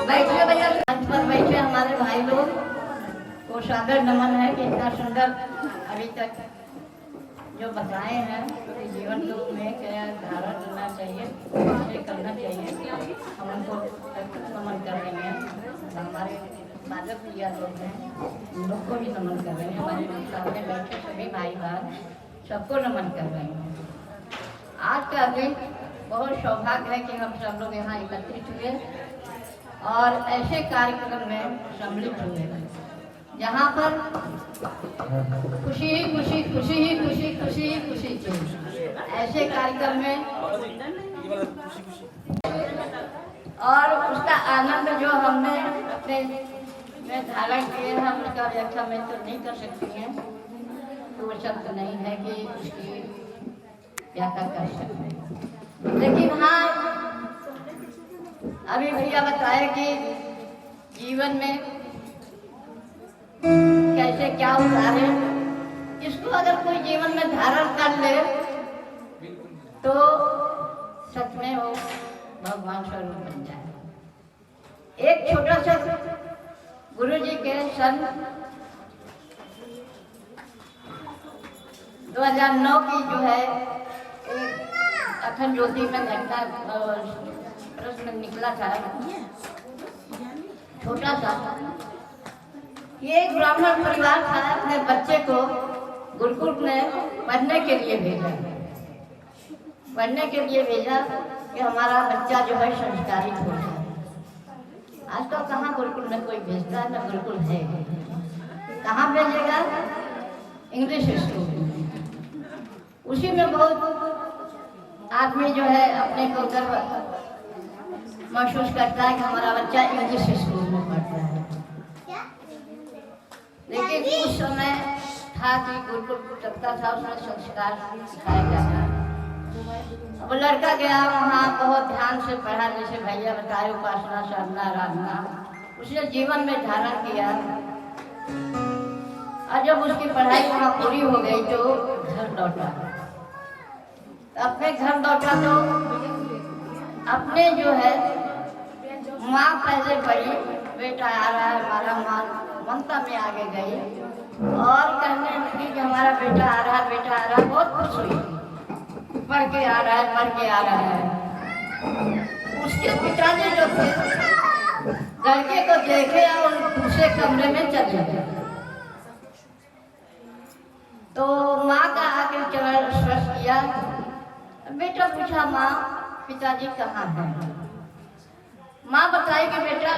बैठिए भैया, मंच पर बैठे हमारे भाई लोग को सादर नमन है कि इतना सुंदर अभी तक जो बताए हैं कि जीवन में क्या धारा करना चाहिए, कैसे करना चाहिए, हम उनको नमन कर रहे हैं। हमारे माधव भैया लोग हैं, उन लोग को भी नमन कर रहे हैं। हमारे सामने बैठे सभी भाई बहन सबको नमन कर रहे हैं। आज का दिन बहुत सौभाग्य है कि हम सब लोग यहाँ एकत्रित हुए और ऐसे कार्यक्रम में सम्मिलित हुए जहाँ पर खुशी ही खुशी, खुशी ही खुशी, खुशी ही खुशी थी ऐसे कार्यक्रम में, और उसका आनंद जो हमने अपने में धारण किए हैं उसका व्याख्या मैं तो नहीं कर सकती हैं, तो वो शब्द नहीं है कि उसकी व्याख्या कर सकते। लेकिन हाँ, अभी भैया बताए कि जीवन में कैसे क्या उतारे, इसको अगर कोई जीवन में धारण कर ले तो सच में वो भगवान स्वरूप बन जाए। एक छोटा सा गुरु जी के सन 2009 की जो है अखंड ज्योति में घटना प्रश्न निकला था, छोटा सा। ये एक ब्राह्मण परिवार था, अपने बच्चे को गुरुकुल में पढ़ने के लिए भेजा कि हमारा बच्चा जो है संस्कारित हो जाए। आज तो कहाँ गुरुकुल में कोई भेजता है, ना गुरुकुल है। कहाँ भेजेगा? English school. उसी में बहुत आदमी जो है अपने को गर्व महसूस करता है कि हमारा बच्चा इंग्लिश स्कूल में पढ़ता है। लेकिन उस समय था कि गुरुकुल चलता था, उसमें संस्कार सिखाया जाता। अब लड़का गया वहाँ, बहुत ध्यान से पढ़ा, जैसे भैया बताए, उपासना, साधना, आराधना उसने जीवन में धारण किया। और जब उसकी पढ़ाई वहाँ पूरी हो गई तो घर लौटा। अपने घर लौटा तो अपने जो है माँ पहले पढ़ी, बेटा आ रहा है हमारा, माँ ममता में आगे गई और कहने लगी कि हमारा बेटा आ रहा है, बेटा आ रहा है। बहुत खुश हुई, पढ़ के आ रहा है, पढ़ के आ रहा है। उसके पिताजी जो थे लड़के को देखे और दूसरे कमरे में चले गए। तो माँ का आगे चरण स्पर्श किया। बेटा पूछा, माँ पिताजी कहाँ हैं? माँ बताई कि बेटा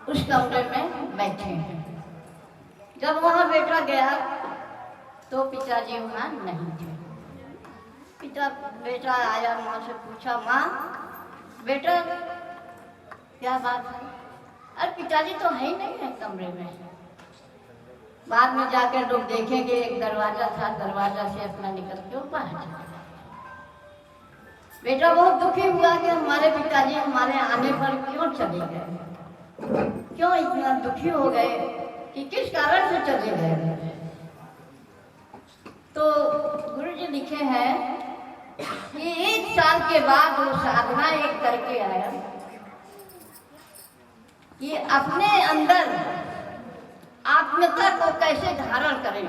उस कमरे में बैठे हैं। जब वहाँ बेटा गया तो पिताजी वहाँ नहीं थे। बेटा आया, माँ से पूछा, माँ बेटा क्या बात है? अरे पिताजी तो है ही नहीं है कमरे में। बाद में जाकर लोग देखेंगे एक दरवाजा था, दरवाजा से अपना निकल के बाहर चला। बेटा बहुत दुखी हुआ कि हमारे पिताजी हमारे आने पर क्यों चले गए, क्यों इतना दुखी हो गए, कि किस कारण से चले गए। तो गुरु जी लिखे हैं कि 1 साल के बाद वो साधना एक करके आया कि अपने अंदर आत्मता को कैसे धारण करें।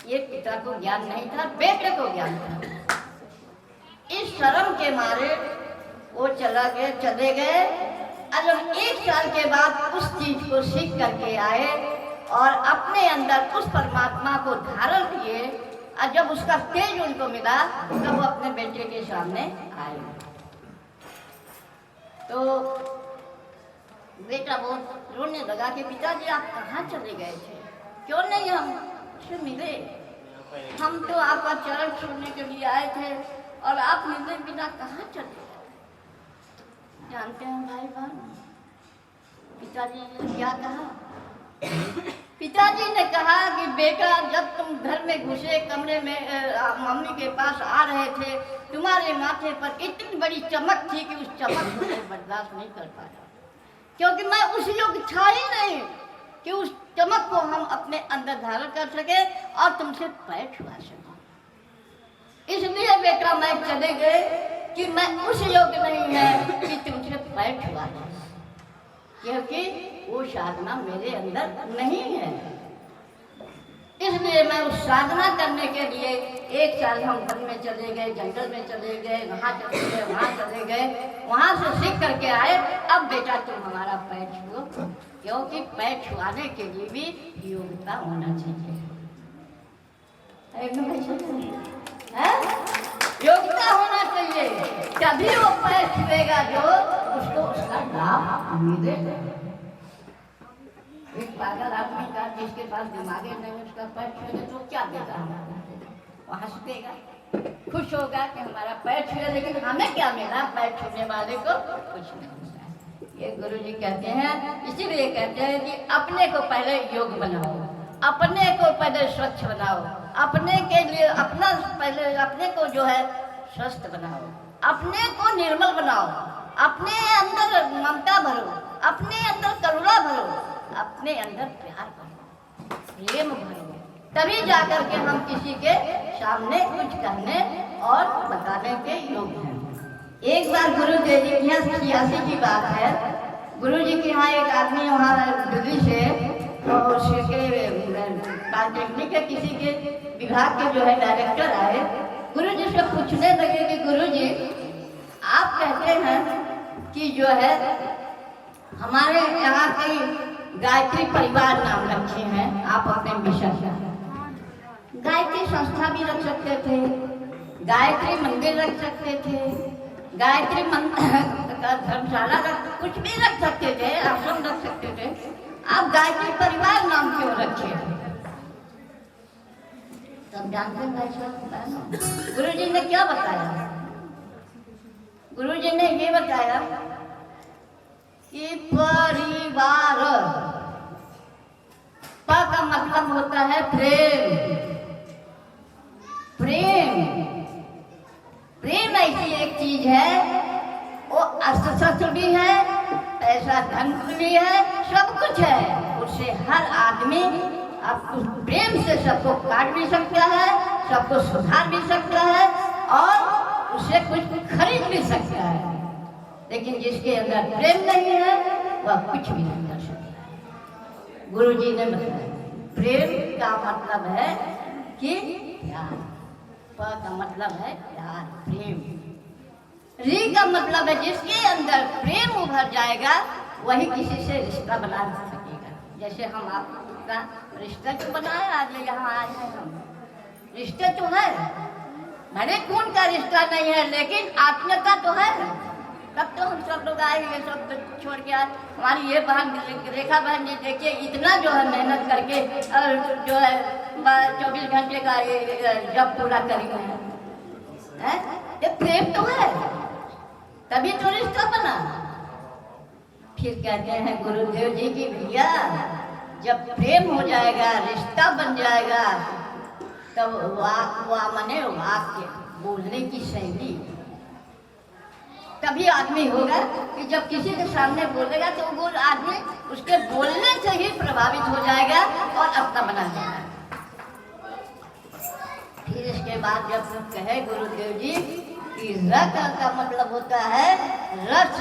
ये पिता को ज्ञान नहीं था, बेटे को ज्ञान था। इस शर्म के मारे वो चले गए। और जब 1 साल के बाद उस चीज को सीख करके आए और अपने अंदर उस परमात्मा को धारण किए, और जब उसका तेज उनको मिला तब वो अपने बेटे के सामने आए। तो बेटा बहुत रोने लगा कि पिताजी आप कहाँ चले गए थे, क्यों नहीं हमसे मिले? हम तो आपका चरण छूने के लिए आए थे और आप मिले बिना कहाँ चले गए? जानते हैं भाई बहन, पिताजी ने क्या कहा? पिताजी ने कहा कि बेटा जब तुम घर में घुसे कमरे में, मम्मी के पास आ रहे थे, तुम्हारे माथे पर इतनी बड़ी चमक थी कि उस चमक को मैं बर्दाश्त नहीं कर पाया, क्योंकि मैं उस योग था ही नहीं कि उस चमक को हम अपने अंदर धारण कर सके और तुमसे पैर छुआ सके। इसलिए बेटा मैं चले गए कि मैं उस योग्य नहीं है कि तुमसे पैर छुआ दूं, क्योंकि वो साधना मेरे अंदर नहीं है। इसलिए मैं उस साधना करने के लिए 1 साल हम वन में चले गए, जंगल में चले गए, वहाँ चले गए, वहाँ चले गए, वहाँ से सीख करके आए। अब बेटा तुम हमारा पैर छुओ, क्योंकि पैर छुआने के लिए भी योग्यता होना चाहिए। योग्यता होना चाहिए, तभी वो पैर छुएगा जो उसको उसका लाभ मिलेगा। एक पागल आदमी का जिसके पास दिमागे नहीं उसका पैर छुएगा तो क्या देगा? वो हंसेगा, खुश होगा कि हमारा पैर छुए, लेकिन हमें क्या मिला? पैर छूने वाले को कुछ नहीं मिला। ये गुरु जी कहते हैं, इसीलिए कहते हैं कि अपने को पहले योग बनाओ, अपने को पहले स्वच्छ बनाओ, अपने के लिए अपना पहले अपने को जो है स्वस्थ बनाओ, अपने को निर्मल बनाओ, अपने अंदर ममता भरो, अपने अंदर करुणा भरो, अपने अंदर प्यार भरो, प्रेम भरो, तभी जाकर के हम किसी के सामने कुछ कहने और बताने के योग्य हैं। एक बार गुरुदेव जी की 86 की बात है, गुरु जी के यहाँ एक आदमी वहाँ दिल्ली से पॉलिटेक्निक के किसी के विभाग के जो है डायरेक्टर आए। गुरु जी से पूछने लगे कि गुरु जी आप कहते हैं कि जो है हमारे यहाँ कई गायत्री परिवार नाम रखे हैं, आप अपने विषय से गायत्री संस्था भी रख सकते थे, गायत्री मंदिर रख सकते थे, गायत्री धर्मशाला कुछ भी रख सकते थे, आश्रम रख सकते थे, आप गायत्री परिवार नाम क्यों रखे? तब जानते हैं भाई साहब गुरु जी ने क्या बताया? गुरु जी ने ये बताया कि परिवार का मतलब होता है प्रेम। प्रेम प्रेम ऐसी एक चीज है, वो अस्त्र शस्त्र भी है, पैसा धन भी है, सब कुछ है। उससे हर आदमी आपको प्रेम से सबको काट भी सकता है, सबको सुधार भी सकता है और उससे कुछ खरीद भी सकता है। लेकिन जिसके अंदर प्रेम नहीं है वह कुछ भी नहीं कर सकता। गुरु जी ने बताया प्रेम का मतलब है कि प्यार, प का मतलब है प्यार, प्रेम। री का मतलब है जिसके अंदर प्रेम उभर जाएगा वही किसी से रिश्ता बना सकेगा। जैसे हम आपका रिश्ता जो बनाया, आज यहाँ आए हैं हम, रिश्ते तो है, भले खून का रिश्ता नहीं है लेकिन आत्मीयता तो है। तब तो हम सब लोग आए, ये सब छोड़ के आए। हमारी ये बहन रेखा बहन जी देखिए इतना जो है मेहनत करके और जो है 24 घंटे का ये जब पूरा करी है, ये प्रेम तो है, तभी तो रिश्ता बना। फिर कहते हैं गुरुदेव जी की भैया जब प्रेम हो जाएगा, रिश्ता बन जाएगा, तब मने वाक्य बोलने की शैली, तभी आदमी होगा कि जब किसी के सामने बोलेगा तो वो आदमी उसके बोलने से ही प्रभावित हो जाएगा और अपना बना जाएगा। फिर इसके बाद जब कहे गुरुदेव जी कि रस का मतलब होता है रस,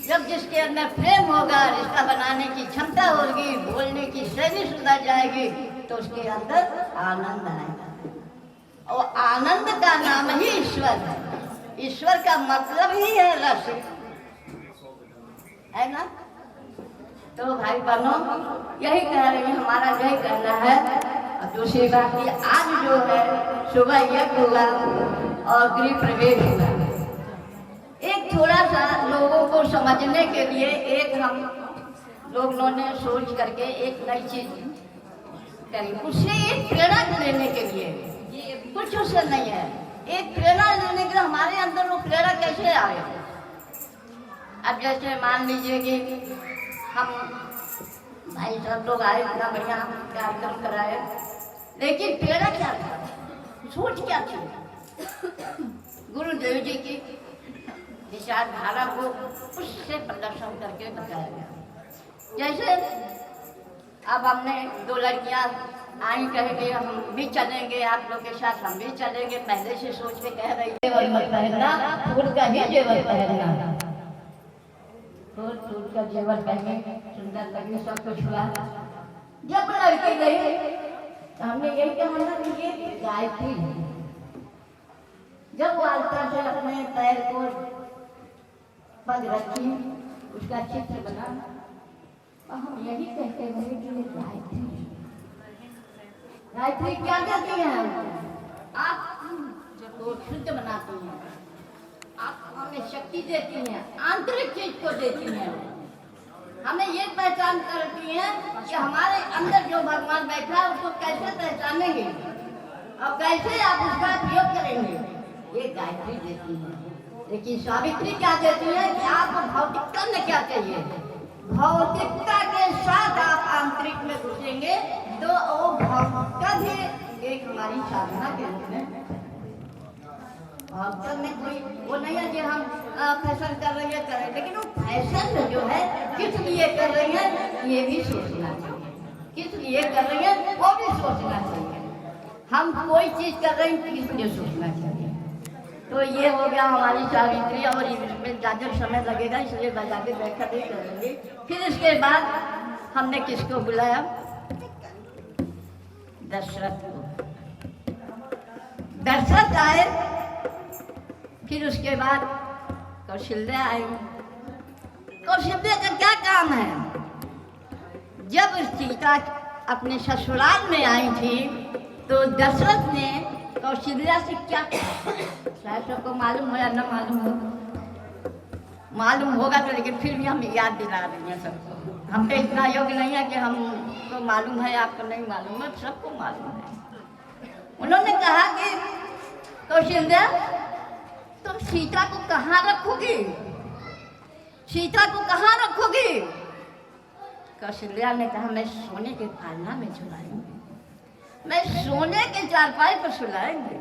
जब जिसके अंदर प्रेम होगा, रिश्ता बनाने की क्षमता होगी, बोलने की शैली सुधर जाएगी, तो उसके अंदर आनंद आएगा। और आनंद का नाम ही ईश्वर है। ईश्वर का मतलब ही है रस, है ना? तो भाई बहनों यही कह रही है, हमारा यही कहना है। और दूसरी बात ये आज जो है सुबह यज्ञ हुआ और गृह प्रवेश हुआ, एक थोड़ा सा लोगों को समझने के लिए एक हम लोगों ने सोच करके एक नई चीज करी, उससे एक प्रेरणा लेने के लिए, ये कुछ उससे नहीं है, एक प्रेरणा लेने के लिए हमारे अंदर वो प्रेरणा कैसे आए। अब जैसे मान लीजिए कि हम भाई सब लोग आए, इतना बढ़िया कार्यक्रम कराए, लेकिन प्रेरणा क्या था, सोच क्या थी? गुरुदेव जी की विचारधारा को उससे प्रदर्शन करके बताया गया। जैसे अब हमने 2 लड़कियां आई कहेंगे हम भी चलेंगे, आप लोग के साथ हम भी चलेंगे, पहले से सोच के कह रही जेवर मत पहनना, फूल का ही जेवर पहनना। फूल का जेवर पहने सुंदर लगे, सब कुछ हुआ। जब लड़की गई तो हमने यही कहा ना कि ये गायत्री है। जब वो आस्था से अपने पैर को पग रखी, उसका चित्र बना, और हम यही कहते हुए कि ये गायत्री है। गायत्री क्या करती है? आप को शुद्ध बनाती हैं, आप हमें शक्ति देती हैं, आंतरिक चीज को देती हैं, हमें ये पहचान करती हैं कि हमारे अंदर जो भगवान बैठा है उसको कैसे पहचानेंगे और कैसे आप उसका उपयोग करेंगे, ये गायत्री देती है। लेकिन सावित्री क्या देती है कि आपको भौतिकता में क्या चाहिए, भौतिकता के साथ आप आंतरिक में घुसेंगे तो वो भौतिकता भी एक हमारी साधना के रूप में। भौतिकता में कोई वो नहीं है कि हम फैशन कर रहे हैं करें, लेकिन वो फैशन जो है किस लिए कर रही है ये भी सोचना चाहिए, किस लिए कर रही है वो भी सोचना चाहिए। हम कोई चीज कर रहे हैं किस लिए सोचना चाहिए। तो ये हो गया हमारी सावित्री, और इसमें ज़्यादा समय लगेगा इसलिए बजा के बैठा नहीं करेंगे। फिर इसके बाद हमने किसको बुलाया? दशरथ को। दशरथ आए, फिर उसके बाद कौशल्या आई। कौशल्या का क्या काम है? जब सीता अपने ससुराल में आई थी तो दशरथ ने कौशल्या से क्या कहा? शायद सबको मालूम हो या न मालूम हो, मालूम होगा तो, लेकिन फिर भी हम याद दिला रही हैं सबको। हम पे इतना योग्य नहीं है कि हमको मालूम है आपको नहीं मालूम है, सबको मालूम है। उन्होंने कहा कि कौशल्या तुम सीता को कहाँ रखोगी, सीता को कहाँ रखोगी? कौशल्या ने कहा मैं सोने के पालना में झुलाऊंगी, मैं सोने के चारपाई पर सुलाएंगे,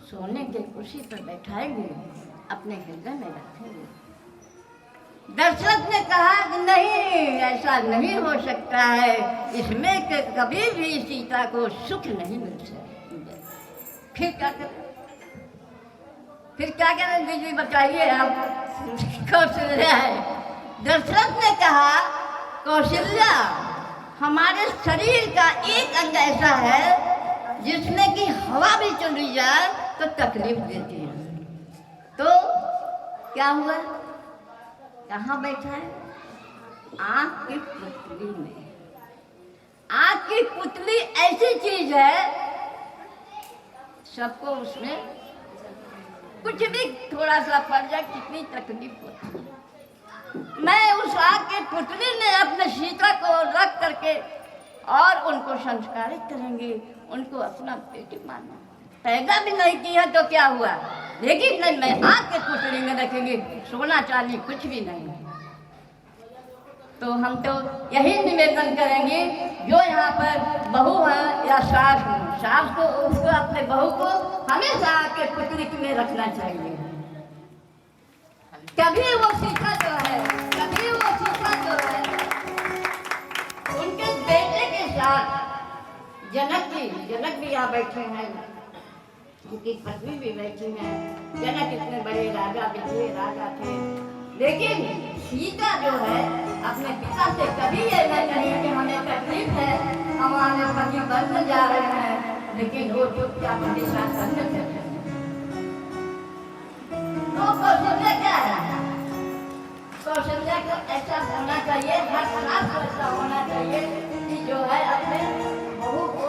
सोने के कुर्सी पर बैठाएंगे, अपने हृदय में रखेंगे। दशरथ ने कहा कि नहीं, ऐसा नहीं हो सकता है, इसमें कभी भी सीता को सुख नहीं मिल सकता। फिर क्या करें? फिर क्या करें दीदी बताइए आप। कौशल्या है, दशरथ ने कहा कौशल्या हमारे शरीर का एक अंग ऐसा है जिसमें कि हवा भी चली जाए तो तकलीफ देती है। तो क्या हुआ? कहाँ बैठा है? आँख की पुतली में। आँख की पुतली ऐसी चीज है, सबको उसमें कुछ भी थोड़ा सा पड़ जाए कितनी तकलीफ होती है। मैं उस आग के पुतली ने अपने सीता को रख करके और उनको संस्कारित करेंगे, उनको अपना बेटी माना। पैदा भी नहीं किया तो क्या हुआ, लेकिन नहीं, मैं आग के पुतली में रखेंगे, सोना चांदी कुछ भी नहीं। तो हम तो यही निवेदन करेंगे, जो यहाँ पर बहू है या सास को उसको अपने बहू को हमेशा आग के पुतली में रखना चाहिए। कभी वो सीता जो है, कभी वो सीता जो है उनके बेटे के साथ, जनक भी यहाँ बैठे हैं, उनकी पत्नी भी बैठी हैं। जनक इतने बड़े राजा भी थे, राजा थे, लेकिन सीता जो है अपने पिता से कभी ये नहीं कही कि हमें तकलीफ है, हमारे पति बन जा रहे हैं, लेकिन वो चुपचाप अपने साथ करते थे। तो कौशल्या क्या है? कौशल्या को ऐसा होना चाहिए, हर क्लास को ऐसा होना चाहिए कि जो है अपने बहू को,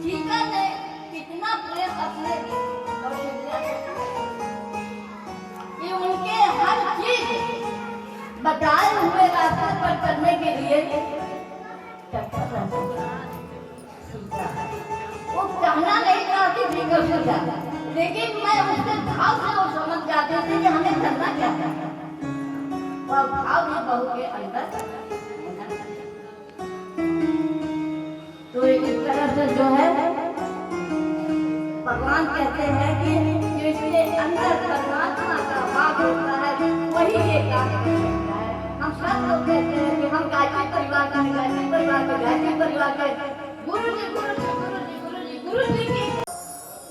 सीता ने कितना प्रेम अपने कौशल्या कि उनके हर चीज बताए हुए रास्ते पर करने के लिए वो कहना नहीं चाहती थी कौशल्या, लेकिन मैं उसके भाव से वो समझ जाती थी कि हमें करना क्या है, और भाव भी बहू के अंदर। तो इस तरह से जो है भगवान कहते हैं कि जिसके अंदर परमात्मा का भाव होता है वही ये कार्य कर सकता है। हम सब लोग कहते हैं कि हम गायत्री परिवार के, गायत्री परिवार के गुरु जी गुरु जी गुरु जी गुरु जी गुरु जी की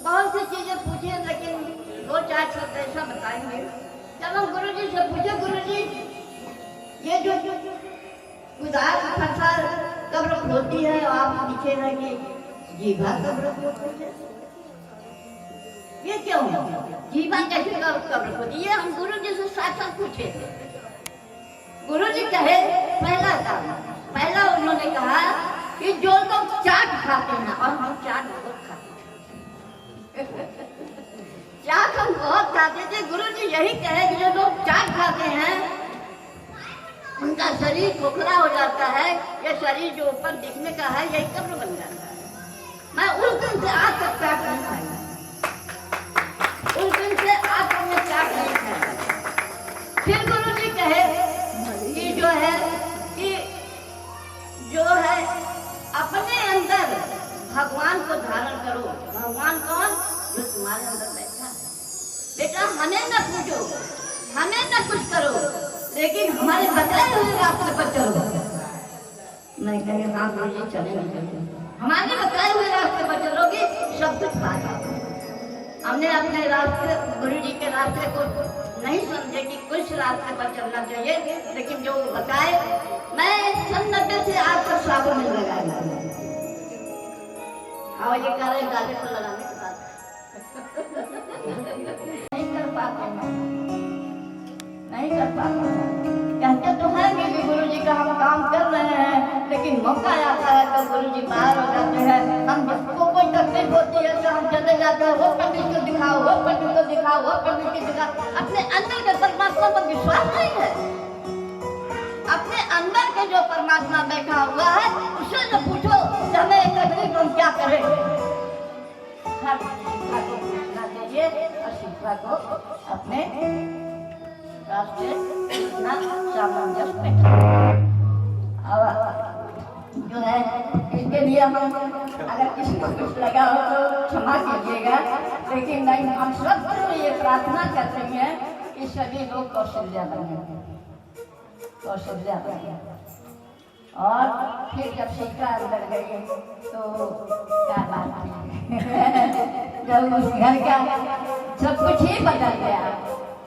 बहुत सी चीजें पूछे, लेकिन 2-4 शब्द ऐसा बताएंगे। जब हम गुरु जी से पूछे, गुरु जी ये जो गुजार फसल कब्र होती है, आप लिखे हैं कि जीवा कब्र होती है, ये क्यों? जीवा कैसे कब्र होती है? हम गुरु जी से साक्षात पूछे। गुरु जी कहे पहला उन्होंने कहा कि जो लोग चाट खाते हैं, और हम चाट बहुत खाते हैं चाट हम बहुत खाते थे। गुरु जी यही कहे कि जो लोग चाट खाते हैं उनका शरीर खोखला हो जाता है, ये शरीर जो ऊपर दिखने का है यही कब्र बन जाता है। मैं उस दिन से आज तक चाट नहीं खाई, उस दिन से आज तक मैं चाट नहीं खाई। फिर गुरु जी कहे कि जो है अपने अंदर भगवान को धारण करो। भगवान कौन? जो तुम्हारे अंदर बैठा है। बेटा हमें न पूछो, हमें न कुछ करो, लेकिन हमारे बताए हुए रास्ते पर चलो। मैं कहे हाँ गुरु जी चलेंगे, हमारे बताए हुए रास्ते पर चलोगे सब कुछ पा जाओगे। हमने अपने रास्ते, गुरु जी के रास्ते को नहीं समझे कि कुछ रास्ते पर चलना चाहिए, लेकिन जो बताए, मैं 90 से आज तक साबुन नहीं लगाया। और ये कह रहे गाले पर लगाने के बाद नहीं कर पाते, नहीं कर पाते। कहते तो है कि गुरु जी का हम काम कर रहे हैं, लेकिन मौका आता है तो गुरु जी बाहर हो जाते हैं। हम जिसको कोई तकलीफ होती है तो हम चले जाते हैं, वो पंडित को दिखाओ, वो पंडित को दिखाओ, वो पंडित को दिखाओ। अपने अंदर के परमात्मा पर विश्वास नहीं है। अपने अंदर के जो परमात्मा बैठा हुआ है उससे जो पूछो कि हमें एक तकलीफ हम क्या करें। हर शिक्षा को पूछना चाहिए और शिक्षा को अपने रास्ते सामंजस्य बैठा। जो है इसके लिए हम अगर किसी को कुछ लगा हो तो क्षमा कीजिएगा, लेकिन नहीं, हम सब ये प्रार्थना करते हैं कि सभी लोग कौशल्या बने, कौशल्या बने। और फिर जब शिक्षा अंदर गई तो क्या बात थी जब उस घर का सब कुछ ही बदल गया।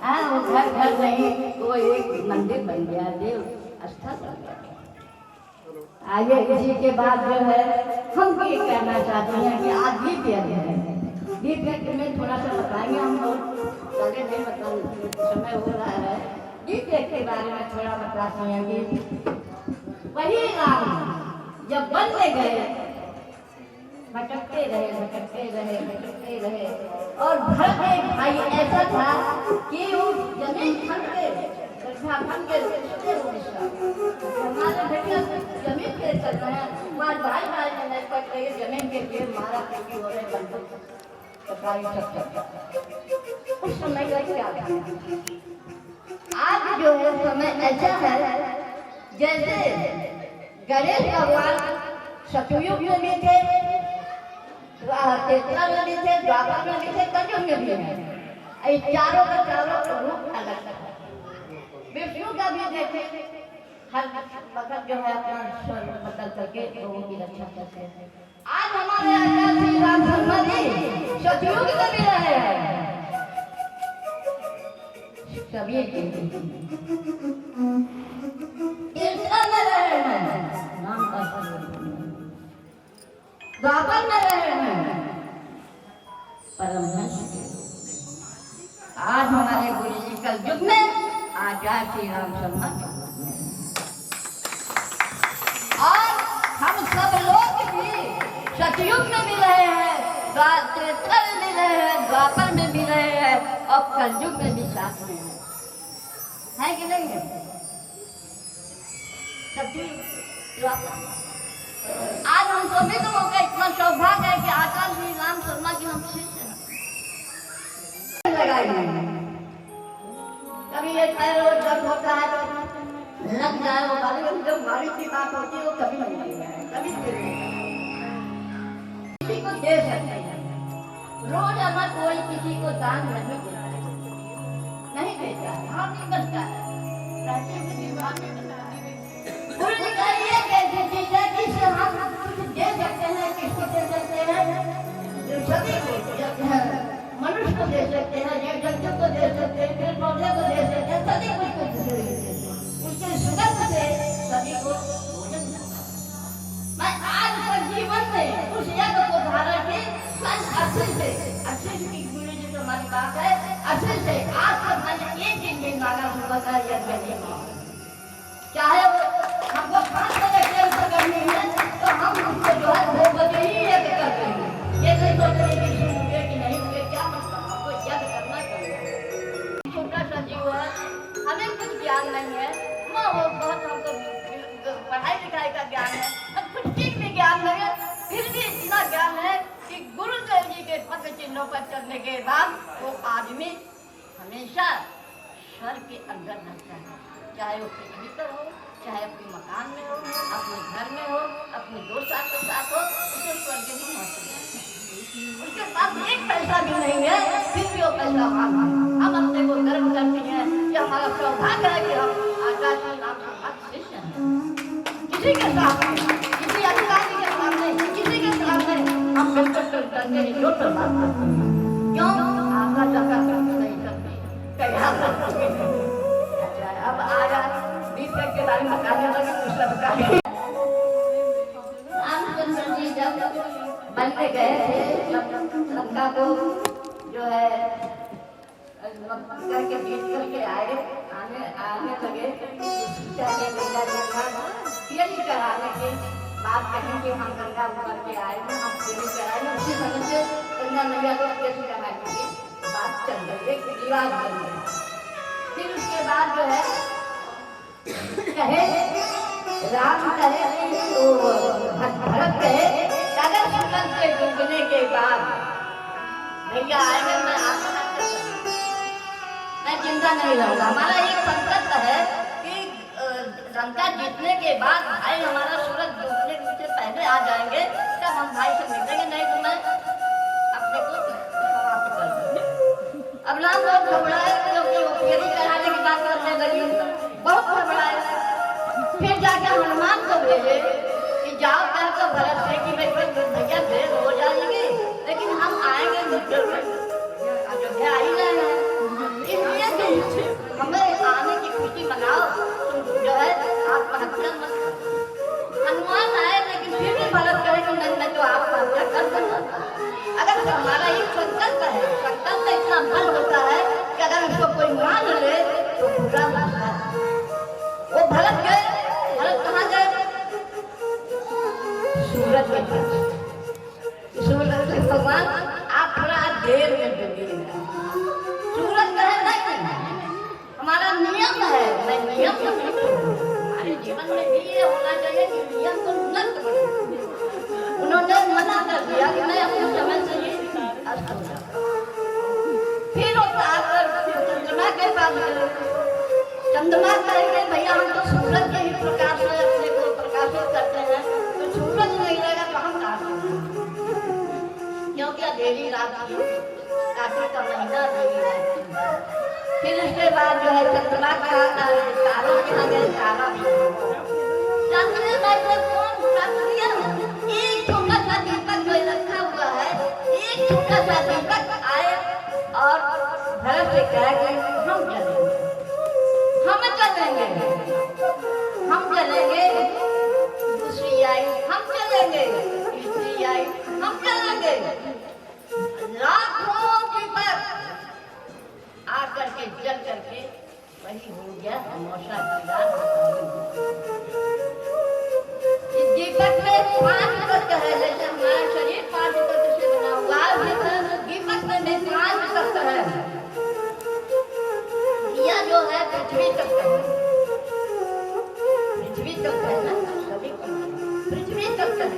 हाँ, वो घर नहीं, वो एक मंदिर बन गया, देव स्थल बन गया। आगे इसी के बाद जो है हम ये कहना चाहते हैं कि आज दीप यज्ञ में थोड़ा सा बताएंगे हम लोग, पहले नहीं बता, समय हो रहा है। दीप यज्ञ के बारे में थोड़ा बताते हैं कि वही राम जब वन में गए, भटकते रहे और भरत एक भाई ऐसा था कि वो जमीन खन के हमारे भैया जमीन पे चल रहे हैं, हमारे भाई में नहीं पड़ रही है, जमीन के लिए मारा पीटी हो रहे बंदूक उस समय का क्या था। आज जो है समय ऐसा है जैसे गणेश भगवान सतयुग में भी थे, त्रेता में भी थे, द्वापर में भी थे, कलयुग में भी है। चारों का चारों रूप अलग है। विष्णु का भी देखे हर वक्त जो है अपना स्वर बदल करके लोगों की रक्षा करते हैं। आज हमारे आचार्य श्री राम शर्मा जी सतयुग में भी रहे हैं, सभी में रहे हैं, नाम द्वापर में रहे हैं, परमहंस। आज हमारे गुरु जी कलयुग में आचार्य श्री राम शर्मा और हम सब लोग भी सतयुग में भी रहे हैं, त्रेता में भी रहे हैं, द्वापर में भी रहे हैं और कलयुग में भी साथ में है कि नहीं है? सतयुग द्वापर। आज हम सभी लोगों का इतना सौभाग्य है कि आचार्य श्री राम शर्मा की हम शिष्य लगाएंगे। कभी ये पैर और दर्द होता है तो लग जाए वो बाली, जब बारिश की बात होती है वो कभी नहीं लगता है, कभी किसी को दे सकते हैं। रोज अगर कोई किसी को दान नहीं देता है, नहीं देता है, नहीं करता है, गुरु जी का ये कैसी चीज विद्यार्थी से हम कुछ दे सकते हैं, किसको दे सकते हैं? जो सभी को, मनुष्य को दे सकते हैं, जीव जंतु को दे सकते हैं, पेड़ पौधे को दे सकते हैं, सभी कुछ को दे सकते हैं। उसके सुगंध से सभी को भोजन मिलता है। मैं आज तक जीवन में उस यज्ञ को धारण के अच्छे की गुरु जी तो हमारी बात है, अच्छे से आज तक मैंने एक दिन भी मांगा सुबह का यज्ञ नहीं किया। चाहे हमको 5 बजे ट्रेन पकड़नी है तो हम उसको जो है 2 बजे ही यज्ञ करते हैं। ये नहीं सोच रहे कि सुनोगे कि नहीं होंगे, क्या मतलब, हमको यज्ञ करना चाहिए। छोटा सा जीव है, हमें कुछ ज्ञान नहीं है, बहुत हमको पढ़ाई लिखाई का ज्ञान है, कुछ चीज भी ज्ञान नहीं है, फिर भी इतना ज्ञान है कि गुरुदेव जी के पद चिन्हों पर चलने के बाद वो आदमी हमेशा स्वर्ग के अंदर रहता है, चाहे वो पृथ्वी पर हो, चाहे अपने मकान में हो, अपने घर में हो, अपने दोस्तों के साथ हो, उसे स्वर्ग में महत्व है। उसके पास एक पैसा भी नहीं है, फिर भी वो पैसा हम अपने को गर्व करते हैं कि हमारा सौभाग्य है कि हम आकाश के नाम से शिष्य हैं। किसी के सामने, किसी अधिकारी के सामने, किसी के सामने हम बिल्कुल करने की जो बात करते हैं, क्यों आपका जगह नहीं करते कहीं। अब आया 20 तक के बारे में बताने लगे, दूसरा बताने रामचंद्र जी जब बनने गए थे, लंका को जो है करके बीत करके आने लगे, तेरी कराने की बात कहीं कि हम गंगा उतर के आए हैं, हम तेरी कराए, उसी समय से गंगा मैया को तेरी कराने की बात चल रही, एक रिवाज बन गया। फिर उसके बाद जो है कहे राम कहे तो भरत कहे अगर सुगंध से डूबने के बाद भैया आएंगे, मैं जिंदा नहीं रहूंगा। हमारा एक संकल्प है कि लंका जीतने के बाद भाई हमारा सूरज डूबने से पहले आ जाएंगे, तब हम भाई से मिलेंगे, नहीं तो मैं अपने को समाप्त कर दूंगी। अब राम लोग घबराए क्योंकि वो फेरी कराने की बात करने लगी, बहुत घबराए। फिर जाकर हनुमान को भेजे कि जाओ कह तो भरत से कि भैया देर हो जाएगी, लेकिन हम आएंगे अयोध्या आई रहे हैं, इसलिए तुम हमें आने की खुशी मनाओ, तुम जो है आत्महत्या मत करो। हनुमान आए, लेकिन फिर भी भरत कहे कि नहीं मैं तो आत्महत्या कर सकता। अगर हमारा एक संकल्प है, संकल्प में इतना बल होता है कि अगर उसको कोई मान ले तो बुरा लगता है। वो भरत गए, भरत कहाँ गए? सूरज के पास। सूरज से भगवान आप थोड़ा देर में डूबिए। सूरज कहे नहीं, हमारा नियम है, मैं नियम को नहीं तोड़ूं। हमारे जीवन में भी ये होना चाहिए कि नियम को न तोड़ें। उन्होंने मना कर दिया कि मैं अपने समय से ही अस्त हो जाऊं। फिर वो चंद्रमा के पास गए, चंद्रमा कहेंगे भैया हम तो सूरज के ही प्रकाश से अपने को प्रकाशित करते हैं, तो सूरज नहीं रहेगा तो हम कहाँ से, क्योंकि अंधेरी रात थी, कार्तिक का महीना अंधेरी रात। फिर उसके बाद जो है चंद्रमा का तारों के लगे, तारा भी चंद्रमा में कौन प्राप्त किया? एक छोटा सा दीपक में रखा हुआ है, एक छोटा सा दीपक आए और भरत से कहा कि हम चलेंगे, दूसरी आई हम चलेंगे, तीसरी आई हम चलेंगे, लाखों दीपक आकर के जल करके वही हो गया तमाशा। इस दीपक में 5 तत्व है, जैसे हमारा शरीर 5 तत्व से बना हुआ है, दीपक में भी 5 तत्व है। दिया जो है पृथ्वी तत्व है, पृथ्वी तत्व है ना, सभी पृथ्वी तत्व है।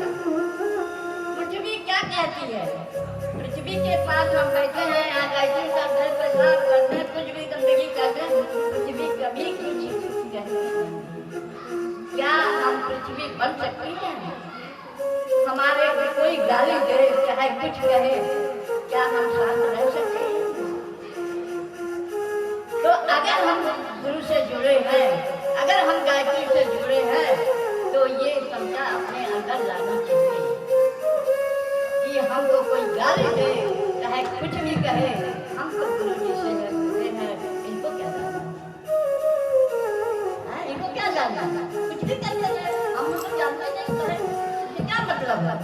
पृथ्वी क्या कहती है? पृथ्वी के पास हम बैठे हैं, यहाँ गायत्री करते हैं, पेशाब करते हैं, कुछ भी गंदगी करते हैं, पृथ्वी कभी कुछ कहती है? क्या हम पृथ्वी बन सकती है? हमारे कोई गाली दे, चाहे कुछ कहे, क्या हम शांत रह सकते हैं? तो अगर हम गुरु से जुड़े हैं, अगर हम गायत्री से जुड़े हैं, तो ये समझा अपने अंदर लाना चाहिए कि हमको कोई गाली दे चाहे कुछ भी कहे, हमको गुरु जी से हैं, इनको क्या जानना, इनको क्या जानना, कुछ भी कर ले, हम तो जानते नहीं तो है, क्या मतलब है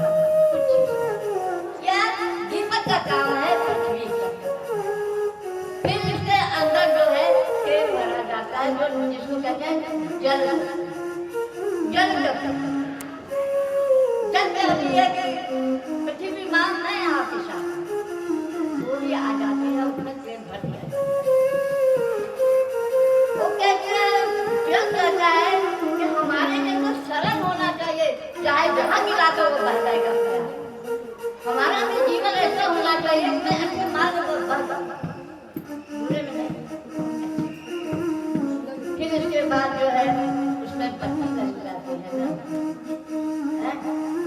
कुछ, क्या दीपक का काम है पृथ्वी का, फिर इसके अंदर जो है तेल भरा जाता है, जो जिसको कहते हैं जल, जल कहती है कि पृथ्वी मां है आपके साथ, सूर्य आ जाती है उसमें तेल भर जाता है, वो कहते हैं जल कहता है कि हमारे लिए तो सरल होना चाहिए, चाहे जहाँ गिरा दो वो बह जाएगा, हमारा भी जीवन ऐसा होना चाहिए कि अच्छे मार्ग पर बढ़ बुरे में नहीं। फिर इसके बाद जो है उसमें पत्नी रह जाती है ना,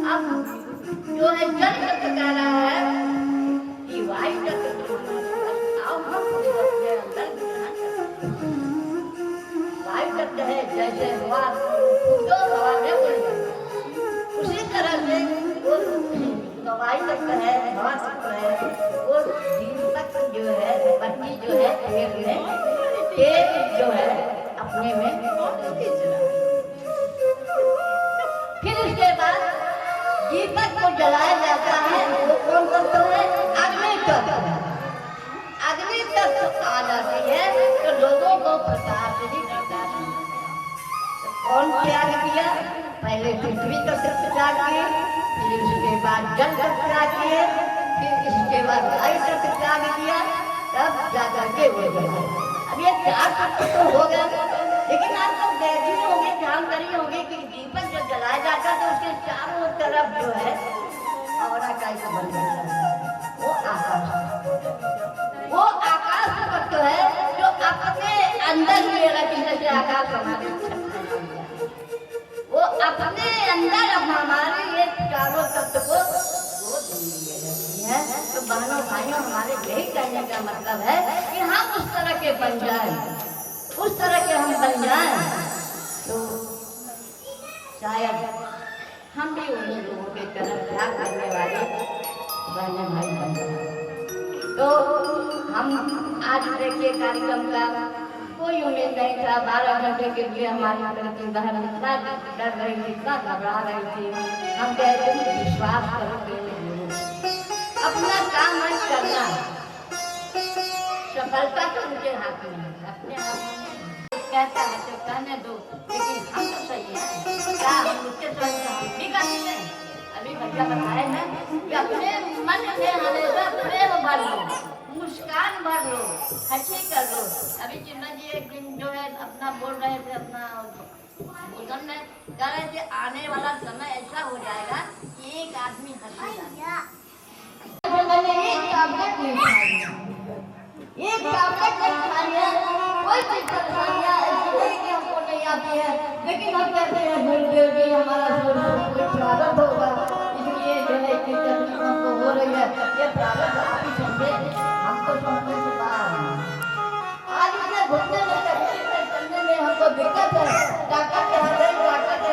अब जो है जल तत्व कह रहा है कि वायु तत्व आओ हम अपने अंदर ग्रहण करते हैं, वायु तत्व है जैसे हवा जो हवा में उड़ जाता है, उसी तरह से वो वायु तत्व है, हवा तत्व है, वो दीपक जो है पत्नी जो है तेल जो है अपने में फिर उसके बाद दीपक को जलाया जाता है, वो कौन तत्व है, अग्नि तत्व, अग्नि तत्व आ जाती है तो लोगों को प्रकाश ही प्रकाश मिलता है। कौन त्याग किया, पहले पृथ्वी तत्व त्याग किए, फिर उसके बाद जल तत्व त्याग किए, फिर इसके बाद वायु तत्व त्याग किया, तब जाकर के वो जला। अब ये चार तत्व तो हो गए, लेकिन आप लोग देखी होंगे, जानकारी होगी कि दीपक जो जलाया जाता है तो उसके चारों तरफ जो है और कैसा बन जाता है, वो आकाश तत्व है जो अपने अंदर मेरा जैसे आकाश हमारे वो अपने अंदर हमारे ये चारों तत्व को वो है। तो बहनों भाइयों हमारे यही कहने का मतलब है कि हम उस तरह के बन जाए, उस तरह के हम बन जाएं तो शायद हम भी उन्हीं लोगों के तरफ त्याग करने वाले बहने भाई बन जाए। तो हम आज देखिए कार्यक्रम का कोई उम्मीद नहीं था, 12 घंटे के लिए हमारी तरफ बहन इतना डर रही थी, इतना घबरा रही थी, हम कहते हैं विश्वास करोगे अपना काम है करना, सफलता तो उनके हाथ में है, अपने हाथ में कहता है तो कहने दो, लेकिन हम तो सही है, क्या हम उसके साथ भी करते हैं। अभी भैया बताए हैं कि अपने मन में हमेशा प्रेम भर लो, मुस्कान भर लो, हंसी कर लो। अभी चिन्ना जी एक दिन जो है अपना बोल रहे थे, अपना भोजन में कह रहे थे आने वाला समय ऐसा हो जाएगा कि एक आदमी हंसेगा, एक टैबलेट नहीं खाया, एक टैबलेट नहीं खाया, कोई चीज परेशानियां ऐसी नहीं कि हमको नहीं आती है, लेकिन हम कहते हैं गुरुदेव जी हमारा कोई प्रारब्ध होगा, इसलिए जो है कि तकलीफ हमको हो रही है, ये प्रारब्ध आप ही समझे, हमको समझने से बाहर। आज इसमें घूमने में तकलीफ में चलने में हमको दिक्कत है, डॉक्टर के हाथ है, डॉक्टर के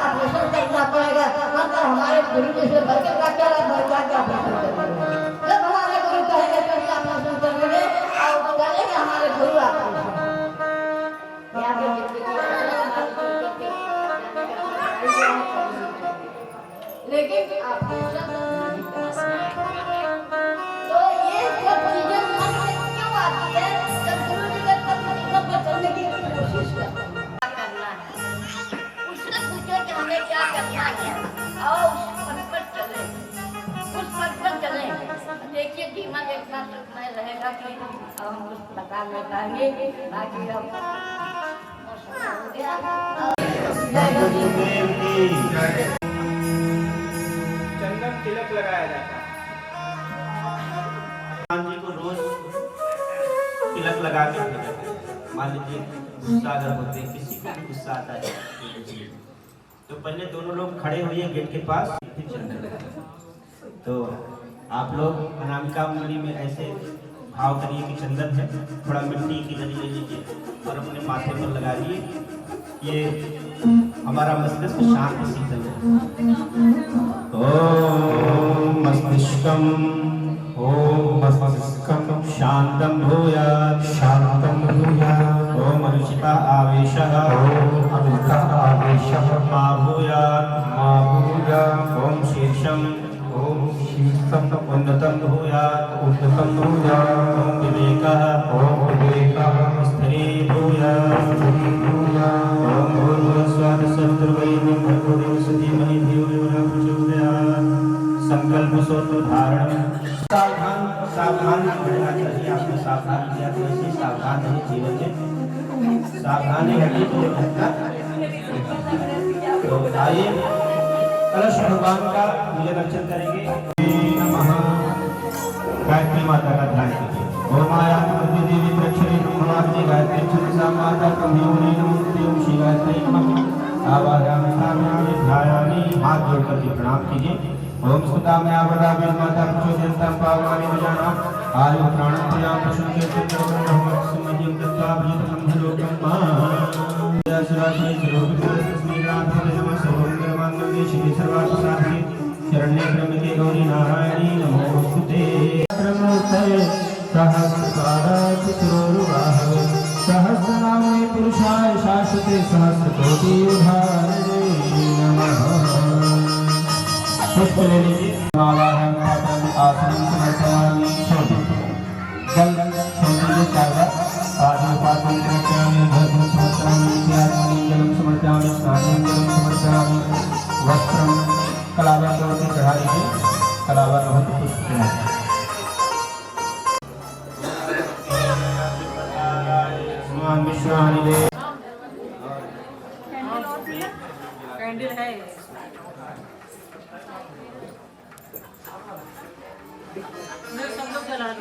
ऑपरेशन करना पड़ेगा, मतलब हमारे गुरु जी से बढ़ के डॉक्टर है, बढ़ के ऑपरेशन करेंगे, जब हमारे गुरु कहेंगे तभी ऑपरेशन करेंगे और वो कहेंगे हमारे गुरु ऑपरेशन लेकिन ऑपरेशन तो ये सब चीजें मन में क्यों आती है, जब गुरु जी के तत्व को चलने की कोशिश करना है, उससे पूछो कि हमें क्या करना है और उस पथ पर चले, उस पथ पर चले। देखिए जीवन इतना सुखमय रहेगा कि अब हम कुछ बता नहीं पाएंगे, बाकी अब हो गया। चंदन तिलक लगाया जाता है, भगवान जी को रोज तिलक लगा के मान लीजिए गुस्सा अगर होते किसी को भी गुस्सा आता है तो पहले दोनों लोग खड़े हुए गेट के पास, फिर चंदन। तो आप लोग अनामिका उंगली में ऐसे भाव करिए कि चंदन है, थोड़ा मिट्टी की दरी ले लीजिए और अपने माथे पर लगा लिए ये हमारा मस्तिष्क शांत शीतल है। ओम मस्तिष्कम शांतं भूयात् ओम रुचिता आवेशः मा भूयात् ओम शीर्षम उन्नतं भूयात् ओम विवेकः स्थिरे भूयात् ओम भूर्भुवस्सुः सवितुर्वरेण्यं भर्गो देवस्य धीमहि धियो यो न प्रचोदयात्। संकल्प सूत्र धारण। सावधान रहना चाहिए, आपने सावधान किया तो ऐसे सावधान रहे जीवन में, सावधानी हटी तो घटना। तो आइए कलश भगवान का पूजन अर्चन करेंगे। नमः गायत्री माता का ध्यान कीजिए। ओम माया देवी प्रक्षरी ब्रह्मावती गायत्री छंदसा माता कमयोनि नमोस्तुते। ओम श्री गायत्री नमः। आवाहयामि साम्यामि ध्यायामि। हाथ जोड़कर के प्रणाम कीजिए। ओम स्तुतामया वदामि माता प्रचोदयन्तं पावनानि भजानां आयु प्राणं प्रियां पशुं चेतनं समयं दत्त्वा भजतं लोकं मां यशराशि सर्वभूतस्मैनाथ नमः सर्वमङ्गलमाङ्गल्ये शिवे सर्वार्थसाधिके शरण्ये त्र्यम्बके गौरी नारायणी नमोस्तुते। नमोस्तुते सहस्रपादाचितोरुवाहवे सहस्रनामे पुरुषाय शाश्वते सहस्रकोटियुधारे नमः। पुष्प ले लीजिए। आवाहन पाठन आसन समर्पयामि। जल छोड़ दीजिए चार बार। पाठन पाठन समर्पयामि। धर्म समर्पयामि। त्यागमणि जलम समर्पयामि। स्नानं जलम समर्पयामि। वस्त्रम कलावा को चढ़ा लीजिए। कलावा को पुष्प चढ़ाइए। स्नान विश्वानि दे कैंडल है। सब लोग जला लो।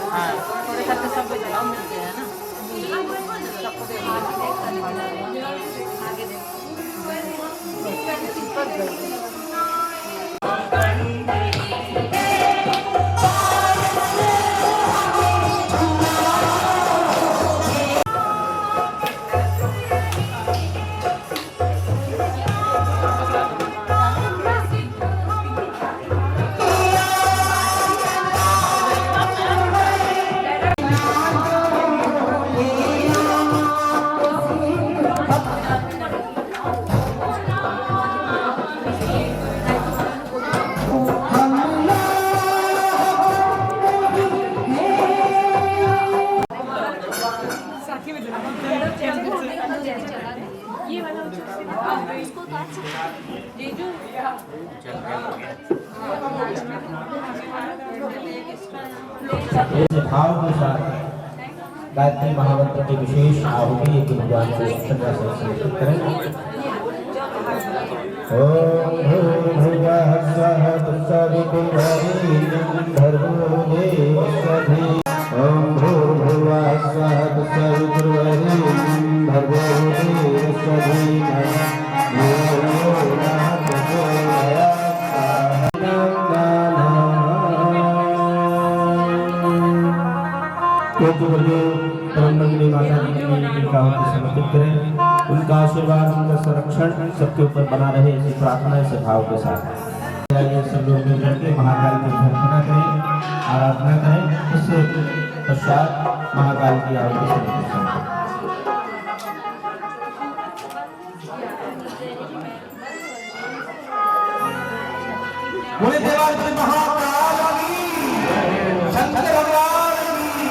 हाँ, थोड़े करके सबको जलाओ, मिलते हैं ना। सबको देखो। आगे देखो। ये वाला उसको काट सकते ये जो भाव के साथ गायत्री महामंत्र की विशेष आहुति के भगवान को श्रद्धा से समर्पित करें। ओम भूर्भुवः स्वः तत्सवितुर्वरेण्यं भर्गो देवस्य धीमहि ओम भूर्भुवः स्वः तत्सवितुर्वरेण्यं भर्गो देवस्य धीमहि धियो यो नः प्रचोदयात्। ब्रह्मगिरी माता जी की समर्पित करें। उनका आशीर्वाद, उनका संरक्षण सबके ऊपर बना रहे, ऐसी प्रार्थना इस भाव के साथ सब लोग मिलकर के महाकाल की प्रार्थना करें, आराधना करें। इससे पश्चात महाकाल की आरती से बोले देवाल के महाकाल की शंकर भगवान की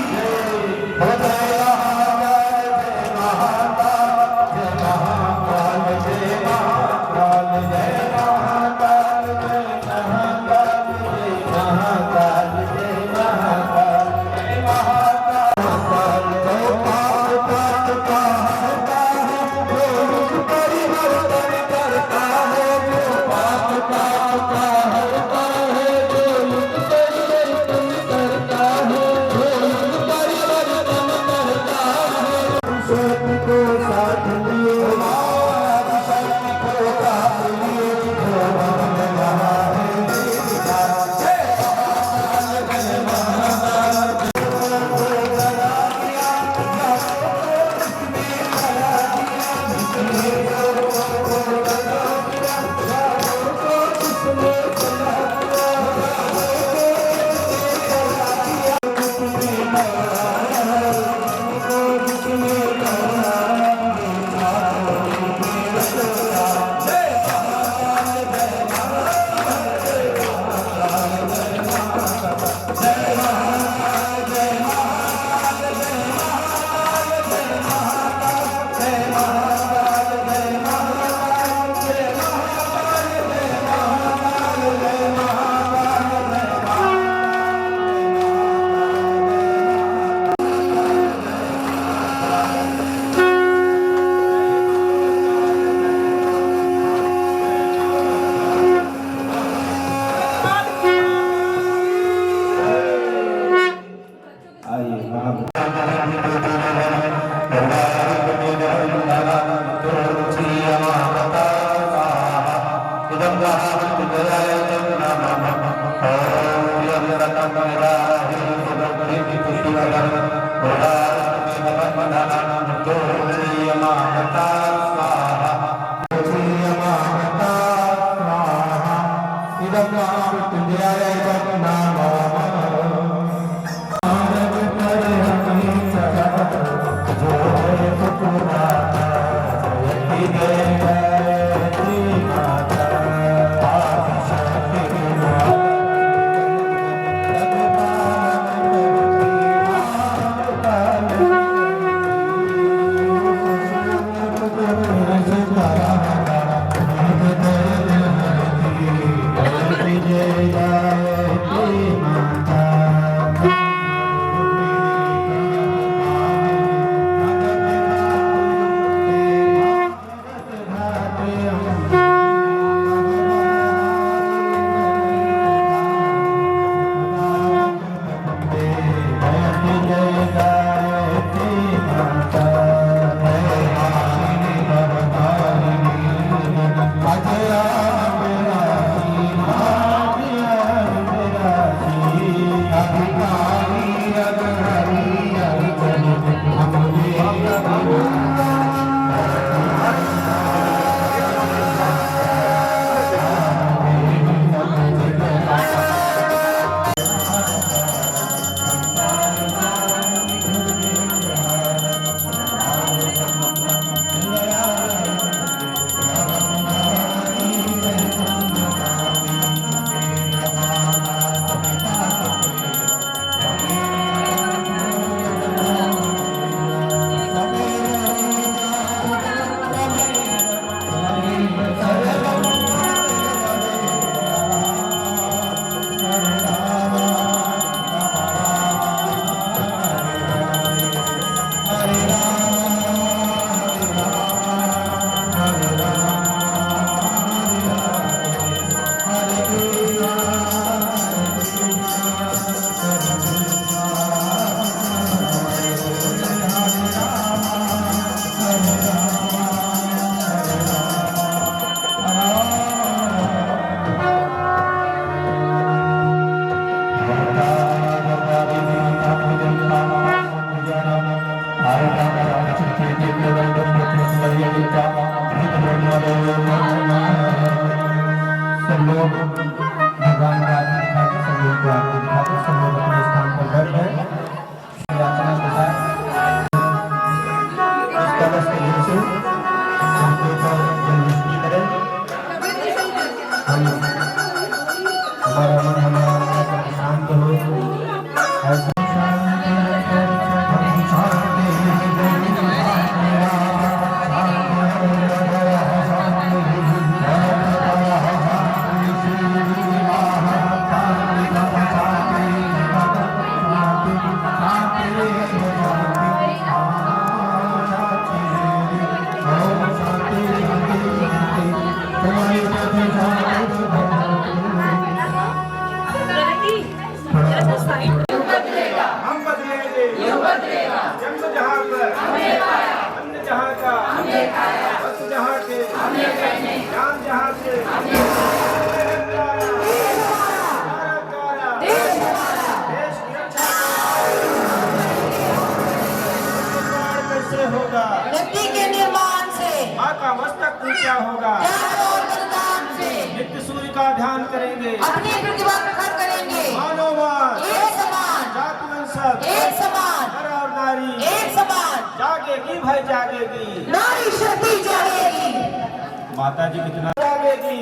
माता जी कितना जागेगी,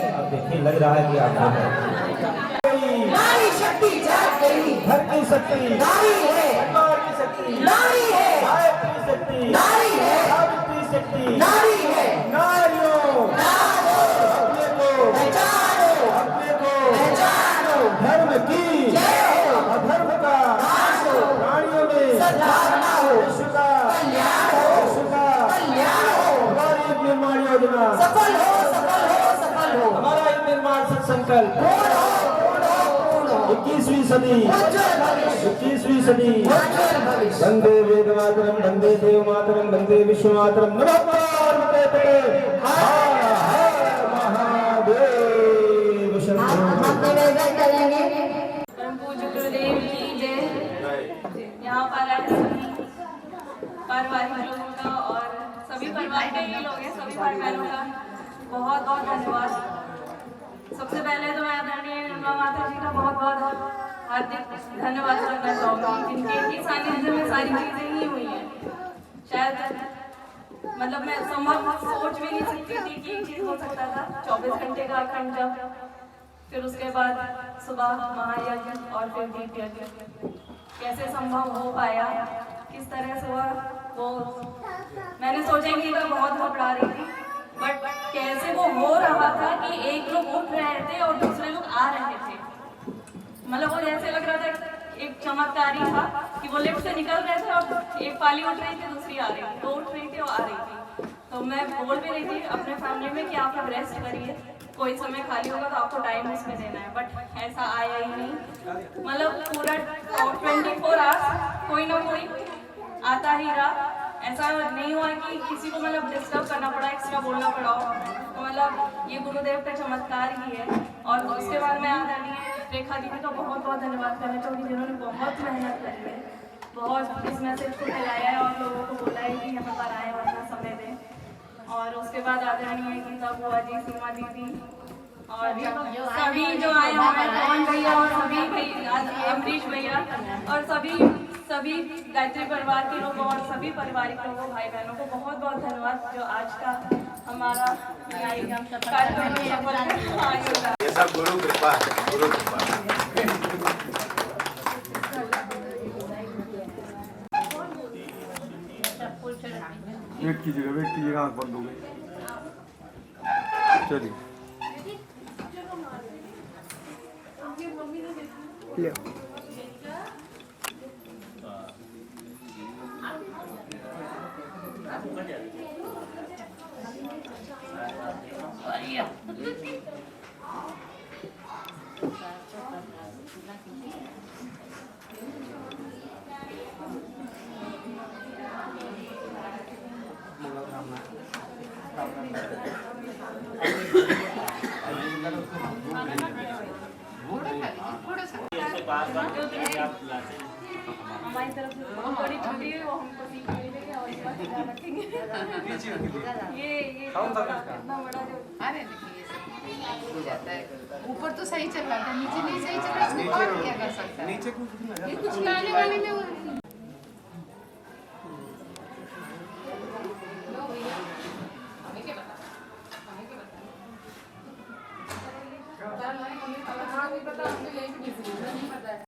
अब देखिए लग रहा है कि आपको नारी शक्ति जाग गई, घर की शक्ति नारी है, परिवार की शक्ति नारी है, गायत्री शक्ति नारी है, सावित्री शक्ति नारी है। नारियों अपने को पहचानो, अपने को पहचानो, धर्म की जय हो, अधर्म का नाश हो, प्राणियों में सद्भावना हो, विश्व का कल्याण हो, विश्व का कल्याण हो, हमारी निर्माण योजना सफल हो, सफल हो, सफल हो, हमारा ही निर्माण संकल्प 21वीं सदी, 21वीं सदी। वंदे वेद मातरम, वंदे देव मातरम, वंदे विश्व मातरम, नमः पार्वती हर हर महादेव शंभो। परम पूज्य गुरुदेव की सभी परिवार के ये लोग हैं, सभी भाई बहनों का बहुत बहुत धन्यवाद। सबसे पहले तो मैं आदरणीय माता जी का बहुत बहुत हार्दिक धन्यवाद करना चाहूँगी, जिनके सानिध्य में सारी चीज़ें ही हुई हैं। शायद मतलब मैं संभव सोच भी नहीं सकती थी कि ये चीज़ हो सकता था। 24 घंटे का अखंड जप, फिर उसके बाद सुबह महायज्ञ और फिर दीप यज्ञ कैसे संभव हो पाया, किस तरह से हुआ वो मैंने सोचा कि मैं बहुत घबरा रही थी, बट कैसे वो हो रहा था कि एक लोग उठ रहे थे और दूसरे लोग आ रहे थे। मतलब वो ऐसे लग रहा था एक चमत्कार ही था कि वो लिफ्ट से निकल रहे थे और एक पाली उठ रही थी, दूसरी आ रही थी, दो उठ रही थी और आ रही थी। तो मैं बोल भी रही थी अपने फैमिली में कि आप लोग रेस्ट करिए, कोई समय खाली होगा तो आपको टाइम उसमें देना है, बट ऐसा आया ही नहीं। मतलब पूरा 24 आवर्स कोई ना कोई आता ही रहा। ऐसा नहीं हुआ कि किसी को मतलब डिस्टर्ब करना पड़ा, एक्स्ट्रा बोलना पड़ा हो। तो मतलब ये गुरुदेव का चमत्कार ही है। और उसके बाद मैं आदरणीय रेखा दीदी का बहुत बहुत धन्यवाद करना चाहूँगी, जिन्होंने बहुत मेहनत करी है, बहुत इस मैसेज को फैलाया है और लोगों को बोला है कि यहाँ पर आए और अपना समय दें। और उसके बाद आदरणीय गीता बुआ जी, सीमा दीदी और सभी जो आए हुए हैं, पवन भैया और सभी भैया, अमरीश भैया और सभी गायत्री परिवार के लोगों और सभी पारिवारिक लोगों, भाई बहनों को बहुत बहुत धन्यवाद, जो आज का हमारा कार्यक्रम सफल। ये सब गुरु कृपा है, गुरु कृपा। वेट कीजिएगा आँख बंद हो गई। चलिए ले हमारी तरफ से थोड़ी छोटी है, वो हमको सीख मिलेगी और इस बात ध्यान रखेंगे। ये इतना बड़ा जो ऊपर तो सही चल रहा था, नीचे नहीं सही चल रहा, इसको और क्या कर सकता है? नीचे ये कुछ लाने वाले में पता, हमको यही भी नहीं पता है।